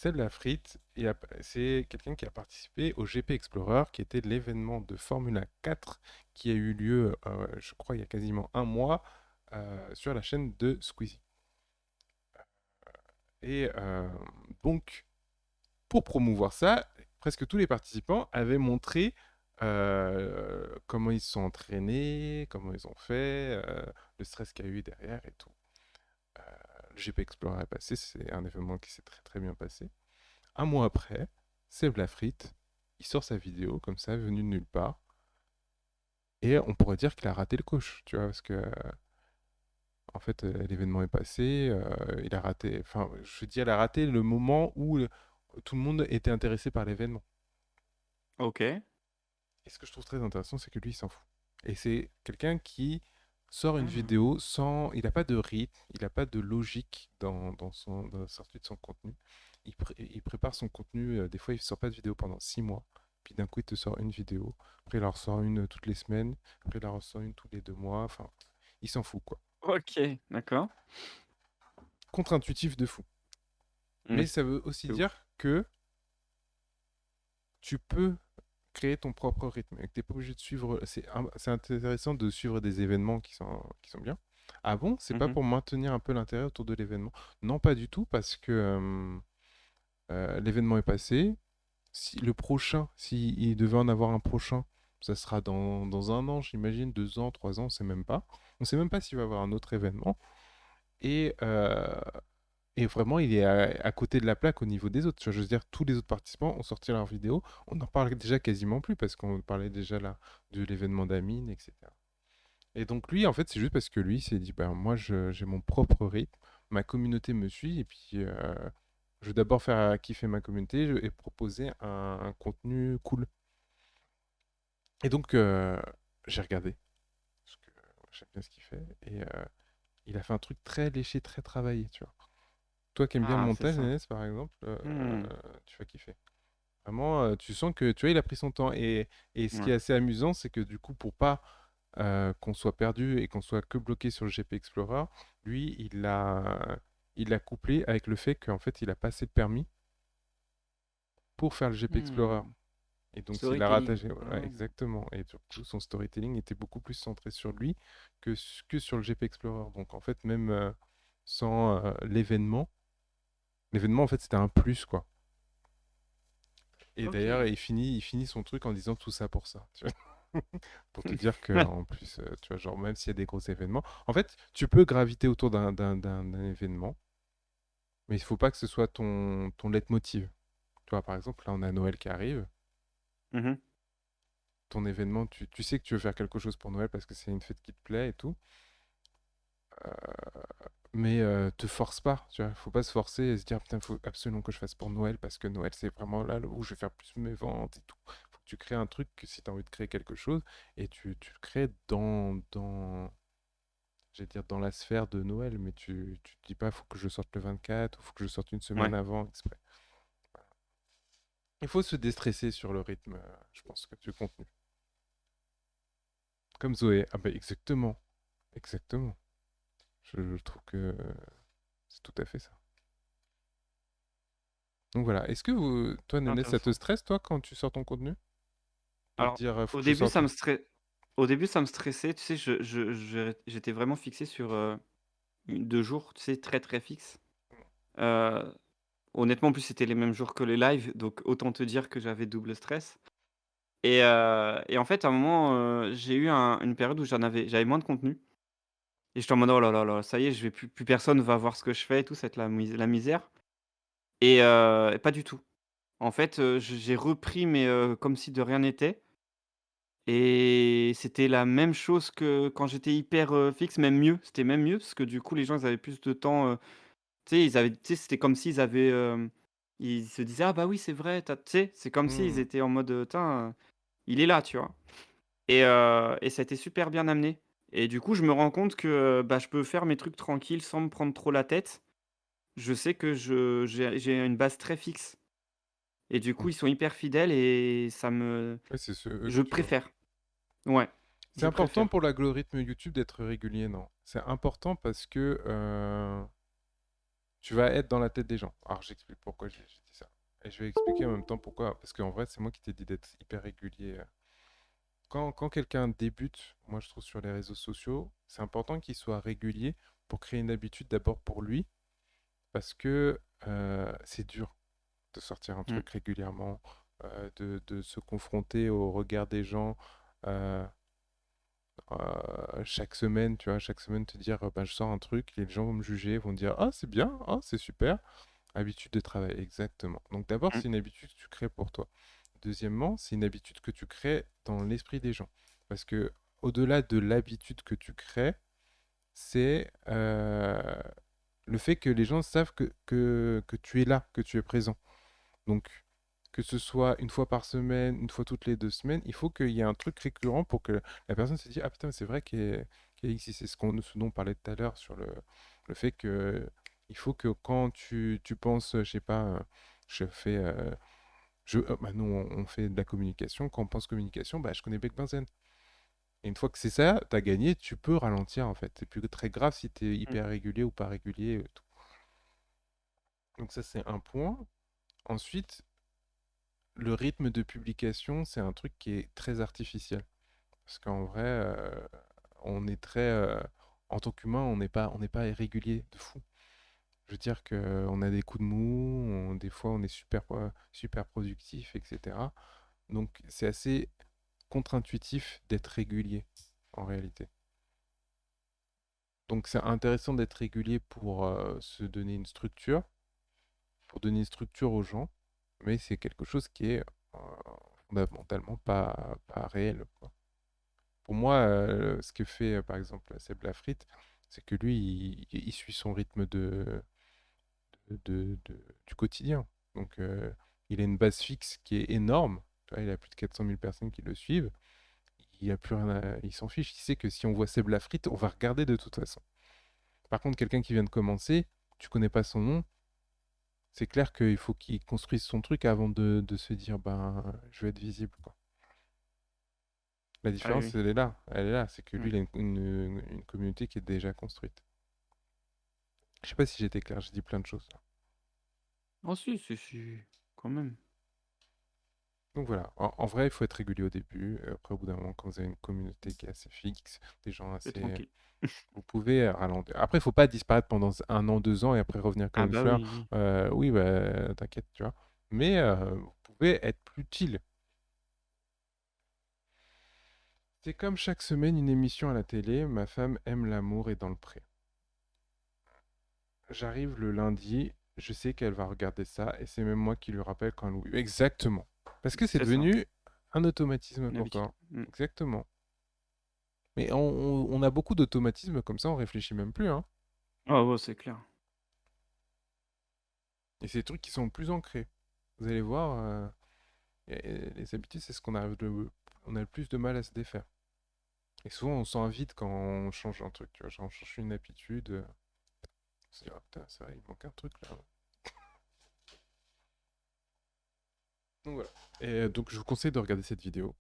Seb Lafrite, c'est quelqu'un qui a participé au GP Explorer, qui était l'événement de Formula 4 qui a eu lieu, je crois, il y a quasiment un mois, sur la chaîne de Squeezie. Et donc, pour promouvoir ça, presque tous les participants avaient montré comment ils se sont entraînés, comment ils ont fait, le stress qu'il y a eu derrière et tout. Euh, le GP Explorer est passé, c'est un événement qui s'est très très bien passé. Un mois après, Seb Lafrite, il sort sa vidéo comme ça, venu de nulle part. Et on pourrait dire qu'il a raté le coche, tu vois, parce que en fait, l'événement est passé, il a raté, enfin, je veux dire, il a raté le moment où tout le monde était intéressé par l'événement. Ok. Et ce que je trouve très intéressant, c'est que lui, il s'en fout. Et c'est quelqu'un qui sort une Hmm. vidéo sans. Il n'a pas de rythme, il n'a pas de logique dans la sortie de son contenu. Il prépare son contenu, des fois, il ne sort pas de vidéo pendant 6 mois. Puis d'un coup, il te sort une vidéo. Après, il en ressort une toutes les semaines. Après, il en ressort une tous les 2 mois. Enfin, il s'en fout, quoi. Ok, d'accord. Contre-intuitif de fou. Mais Oui, ça veut aussi de ouf. dire que tu peux créer ton propre rythme et que tu n'es pas obligé de suivre. C'est intéressant de suivre des événements qui sont bien. Ah bon, c'est pas Mhm. pour maintenir un peu l'intérêt autour de l'événement? Non, pas du tout, parce que l'événement est passé. Si le prochain, s'il devait en avoir un prochain, ça sera dans un an, j'imagine, 2 ans, 3 ans, on sait même pas. On sait même pas s'il va y avoir un autre événement. Et, euh, et vraiment, il est à côté de la plaque au niveau des autres. Tu vois, je veux dire, tous les autres participants ont sorti leur vidéo. On n'en parle déjà quasiment plus parce qu'on parlait déjà là de l'événement d'Amine, etc. Et donc lui, en fait, c'est juste parce que lui il s'est dit, ben, moi, j'ai mon propre rythme, ma communauté me suit, et puis je veux d'abord faire kiffer ma communauté et proposer un contenu cool. Et donc, j'ai regardé, parce que j'aime bien ce qu'il fait, et il a fait un truc très léché, très travaillé, tu vois. Toi qui aimes bien le Ah, c'est montage, ça. Enes, par exemple, Hmm. tu vas kiffer. Vraiment, tu sens que tu vois, il a pris son temps. Et ce qui Ouais. est assez amusant, c'est que du coup, pour pas qu'on soit perdu et qu'on soit que bloqué sur le GP Explorer, lui, il l'a couplé avec le fait qu'en fait, il a passé le permis pour faire le GP Explorer. Hmm. Et donc, il l'a Storytelling. rattaché. Voilà, Ah. exactement. Et du coup, son storytelling était beaucoup plus centré sur lui que sur le GP Explorer. Donc, en fait, même sans l'événement, en fait, c'était un plus, quoi. Et Ok. d'ailleurs, il finit son truc en disant tout ça pour ça. Tu vois. Pour te dire que en plus, tu vois, genre, même s'il y a des gros événements, en fait, tu peux graviter autour d'un événement, mais il faut pas que ce soit ton leitmotiv. Tu vois, par exemple, là, on a Noël qui arrive. Mhm. Ton événement, tu sais que tu veux faire quelque chose pour Noël parce que c'est une fête qui te plaît et tout. Mais te force pas, tu vois. Faut pas se forcer et se dire, putain, faut absolument que je fasse pour Noël parce que Noël, c'est vraiment là où je vais faire plus mes ventes et tout. Faut que tu crées un truc que si tu as envie de créer quelque chose et tu le crées j'allais dire dans la sphère de Noël, mais tu te dis pas, faut que je sorte le 24 ou faut que je sorte une semaine Ouais. avant exprès. Il faut se déstresser sur le rythme, je pense, du contenu. Comme Zoé. Ah bah exactement. Exactement. Je trouve que c'est tout à fait ça. Donc voilà. Est-ce que toi, Néné, ça te Intéressant. stresse, toi, quand tu sors ton contenu? De te Alors, dire, faut au que je début, sorte. au début, ça me stressait. Tu sais, j'étais vraiment fixé sur 2 jours, tu sais, très très fixe. Euh, Honnêtement, en plus, c'était les mêmes jours que les lives, donc autant te dire que j'avais double stress. Et en fait, à un moment, j'ai eu une période où j'avais moins de contenu et j'étais en mode: «Oh là là là, ça y est, je vais plus personne va voir ce que je fais et tout, ça va être la misère» et pas du tout. En fait, j'ai repris mais comme si de rien n'était et c'était la même chose que quand j'étais hyper, fixe, même mieux. C'était même mieux parce que du coup, les gens, ils avaient plus de temps, tu sais, c'était comme s'ils avaient, ils se disaient: «Ah bah oui, c'est vrai, tu sais?» C'est comme s'ils Hmm. étaient en mode: «Tain, il est là», tu vois? Et ça a été super bien amené et du coup, je me rends compte que, bah, je peux faire mes trucs tranquilles sans me prendre trop la tête. Je sais que j'ai une base très fixe et du Hmm. coup, ils sont hyper fidèles et ça me Ouais, c'est eux je que tu vois. préfère. Ouais, C'est je important préfère. pour l'algorithme YouTube d'être régulier, non? C'est important parce que tu vas être dans la tête des gens. Alors j'explique pourquoi j'ai dit ça. Et je vais expliquer en même temps pourquoi. Parce qu'en vrai, c'est moi qui t'ai dit d'être hyper régulier. Quand quelqu'un débute, moi je trouve sur les réseaux sociaux, c'est important qu'il soit régulier pour créer une habitude d'abord pour lui, parce que c'est dur de sortir un Mmh. truc régulièrement, de se confronter au regard des gens euh, chaque semaine, tu vois, chaque semaine te dire, bah, je sors un truc et les gens vont me juger, vont dire, ah c'est bien, ah c'est super. Habitude de travail, exactement. Donc d'abord, Mmh. c'est une habitude que tu crées pour toi. Deuxièmement, c'est une habitude que tu crées dans l'esprit des gens. Parce que au-delà de l'habitude que tu crées, c'est le fait que les gens savent que tu es là, que tu es présent. Donc, que ce soit une fois par semaine, une fois toutes les 2 semaines, il faut qu'il y ait un truc récurrent pour que la personne se dise, ah putain, c'est vrai qu'il y a ici. C'est ce dont on parlait tout à l'heure sur le fait que il faut que quand tu penses, je sais pas, je fais, bah, nous on fait de la communication, quand on pense communication, bah, je connais Beck Benzen. Et une fois que c'est ça, tu as gagné, tu peux ralentir en fait. C'est plus très grave si tu es Mmh. hyper régulier ou pas régulier. Tout. Donc ça, c'est un point. Ensuite, le rythme de publication, c'est un truc qui est très artificiel. Parce qu'en vrai, on est très... en tant qu'humain, on n'est pas irrégulier de fou. Je veux dire qu'on a des coups de mou, des fois on est super productif, etc. Donc c'est assez contre-intuitif d'être régulier, en réalité. Donc c'est intéressant d'être régulier pour se donner une structure, pour donner une structure aux gens, mais c'est quelque chose qui est euh, fondamentalement pas réel, quoi. Pour moi, ce que fait par exemple Seb Lafrite, c'est que lui, il suit son rythme du quotidien. Donc il a une base fixe qui est énorme. Tu vois, il a plus de 400 000 personnes qui le suivent. Il a plus rien il s'en fiche. Il sait que si on voit Seb Lafrite, on va regarder de toute façon. Par contre, quelqu'un qui vient de commencer, tu connais pas son nom, c'est clair qu'il faut qu'il construise son truc avant de se dire, ben, je vais être visible, quoi. La Ah oui, différence, oui. elle est là. Elle est là. C'est que lui, Mmh. il a une communauté qui est déjà construite. Je sais pas si j'étais clair, j'ai dit plein de choses là. Oh si, si, si, quand même. Donc voilà, en vrai, il faut être régulier au début. Après, au bout d'un moment, quand vous avez une communauté qui est assez fixe, des gens C'est assez... tranquille. Vous pouvez ralentir. Après, il faut pas disparaître pendant 1 an, 2 ans et après revenir comme Ah une bah fleur. oui, oui. Oui, bah, t'inquiète, tu vois. Mais vous pouvez être plus utile. C'est comme chaque semaine une émission à la télé, ma femme aime l'amour et dans le pré. J'arrive le lundi, je sais qu'elle va regarder ça et c'est même moi qui lui rappelle quand elle oublie. Exactement. Parce que c'est C'est ça, devenu un automatisme une pour habitude. toi. Mmh. Exactement. Mais on a beaucoup d'automatismes comme ça, on réfléchit même plus, hein. Ah ouais, c'est clair. Et c'est des trucs qui sont plus ancrés. Vous allez voir, et les habitudes, c'est ce on a le plus de mal à se défaire. Et souvent, on sent un vide quand on change un truc, tu vois. Genre, on change une habitude, on se dit, ah putain, c'est vrai, il manque un truc là. Donc voilà. Et donc, je vous conseille de regarder cette vidéo.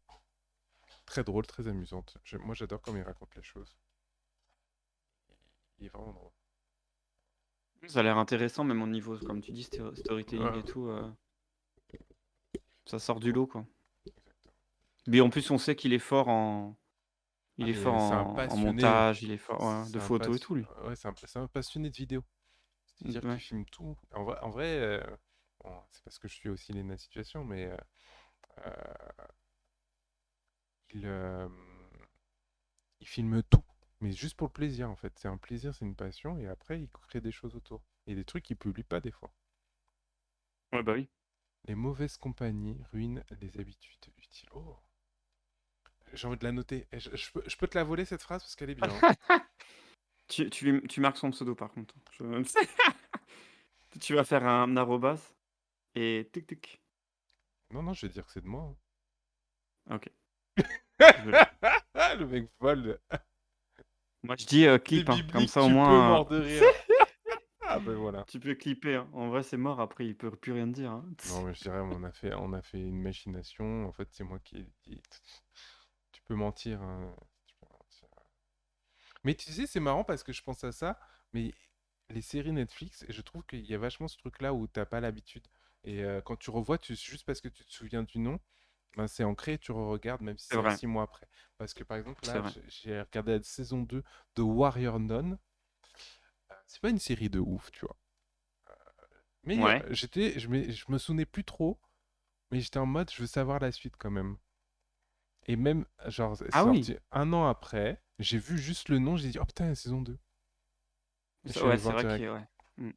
Très drôle, très amusante. Moi, j'adore comment il raconte les choses. Il est vraiment drôle. Ça a l'air intéressant, même au niveau, comme tu dis, storytelling et Ah, tout, ça sort du lot, quoi. exactement. Mais en plus, on sait qu'il est fort en Ah, il est fort mais c'est un en passionné. montage, il est fort, ouais, de photos et tout, lui. Ouais, c'est un passionné de vidéo. Mmh, C'est-à-dire qu'il ouais. filme tout. En vrai, bon, c'est parce que je suis aussi les situations, mais euh, il, euh, il filme tout. Mais juste pour le plaisir, en fait. C'est un plaisir, c'est une passion, et après, il crée des choses autour. Et des trucs qu'il publie pas des fois. Ouais, bah oui. Les mauvaises compagnies ruinent les habitudes utiles. Oh, j'ai envie de la noter. Et je peux te la voler cette phrase parce qu'elle est bien, hein. Tu marques son pseudo, par contre. Je tu vas faire un arrobas et tic tic. Non, non, je vais dire que c'est de moi, OK, hein. je l'ai. Le mec vole. Moi, je dis, C'est clip, hein, comme biblique, ça, au tu peux moins, mordre de rire. Ah ben voilà. tu peux clipper, hein. En vrai, c'est mort, après, il peut plus rien dire, hein. Non, mais je dirais, on a fait une machination. En fait, c'est moi qui ai dit. Tu peux mentir, hein. Tu peux mentir. Mais tu sais, c'est marrant parce que je pense à ça. Mais les séries Netflix, et je trouve qu'il y a vachement ce truc-là où t'as pas l'habitude. Et quand tu revois, juste parce que tu te souviens du nom, ben c'est ancré et tu re-regardes même si C'est c'est vrai, 6 mois après. Parce que par exemple, c'est là, vrai. j'ai regardé la saison 2 de Warrior Nun. C'est pas une série de ouf, tu vois. Mais Ouais. je me souvenais plus trop, mais j'étais en mode, je veux savoir la suite quand même. Et même, genre, c'est Ah oui! sorti un an après, j'ai vu juste le nom, j'ai dit, oh putain, la saison 2. Et je suis allé Ouais, le c'est voir vrai direct. que ouais. Mmh.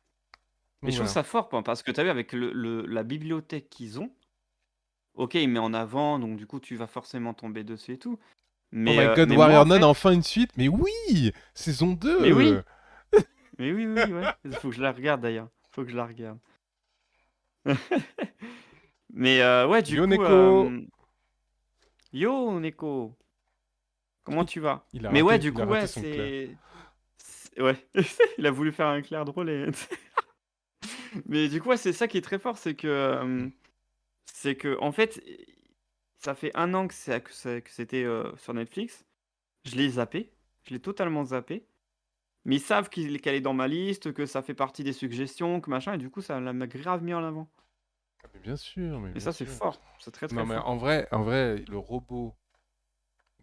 Mais Donc je trouve voilà. ça fort, parce que tu as vu avec la bibliothèque qu'ils ont, OK, il met en avant, donc du coup, tu vas forcément tomber dessus et tout. Oh my god, Mais moi, Warrior en Nun fait a enfin une suite, mais oui! Saison mais 2! oui! Mais oui, oui, oui, ouais. Il faut que je la regarde d'ailleurs. Faut que je la regarde. Ouais, du Yo coup, Neko! yo Neko, comment tu vas? Mais ouais, du Il a coup, raté ouais, son clair. ouais, il a voulu faire un clair drôle et mais du coup, ouais, c'est ça qui est très fort, c'est que en fait, ça fait 1 an que c'était, sur Netflix. Je l'ai zappé, je l'ai totalement zappé, mais ils savent qu'elle est dans ma liste, que ça fait partie des suggestions, que machin et du coup, ça m'a grave mis en avant Ah, mais et bien ça, c'est sûr. fort, c'est très, Non, très mais fort. en vrai, le robot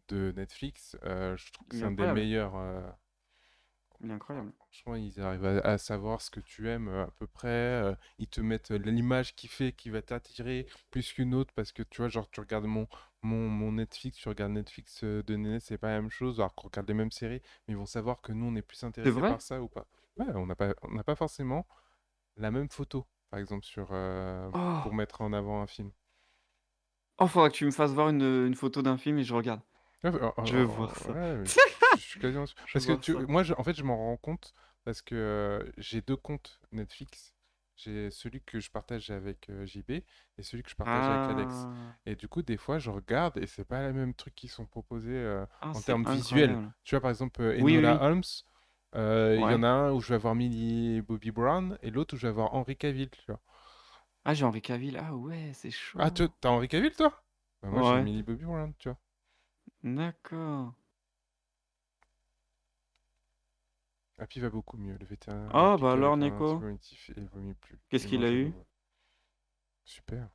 de Netflix, je trouve que Il est c'est un des incroyable, meilleurs. il est incroyable. Franchement, ils arrivent à savoir ce que tu aimes à peu près. Ils te mettent l'image qui va t'attirer plus qu'une autre parce que tu vois, genre, tu regardes mon Netflix, tu regardes Netflix de Néné, c'est pas la même chose, alors qu'on regarde les mêmes séries, mais ils vont savoir que nous, on est plus C'est intéressés vrai? par ça ou pas. Ouais, on n'a pas forcément la même photo, par exemple, Oh! pour mettre en avant un film. Oh, faudra que tu me fasses voir une photo d'un film et je regarde. Ouais, Je veux voir ça. ouais, mais je suis quasiment sûr. Je veux Parce que voir ça. moi, en fait, je m'en rends compte parce que j'ai deux comptes Netflix. J'ai celui que je partage avec JB et celui que je partage avec Alex. Ah! Et du coup, des fois, je regarde et c'est pas les mêmes trucs qui sont proposés Ah, en c'est termes visuels. incroyable. Tu vois, par exemple, Oui, oui, Enola oui. Holmes, il y en Ouais. a un où je vais avoir Millie Bobby Brown et l'autre où je vais avoir Henry Cavill, tu vois. Ah, j'ai Henri Cavill. Ah ouais, c'est Ah, chaud. t'as Henry Cavill, toi? Bah, moi, j'ai Ouais, Millie Bobby Brown, tu vois. d'accord. Ah, puis il va beaucoup mieux. Le vétérinaire l'a Ah bah piqué alors avec un Nico, anti-vomitif et il vomit plus. qu'est-ce Il qu'il a mange de eu? l'eau. Super.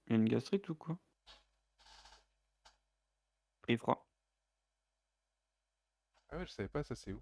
Il a une gastrite ou quoi? Pris froid. Ah ouais, je savais pas, ça c'est ouf.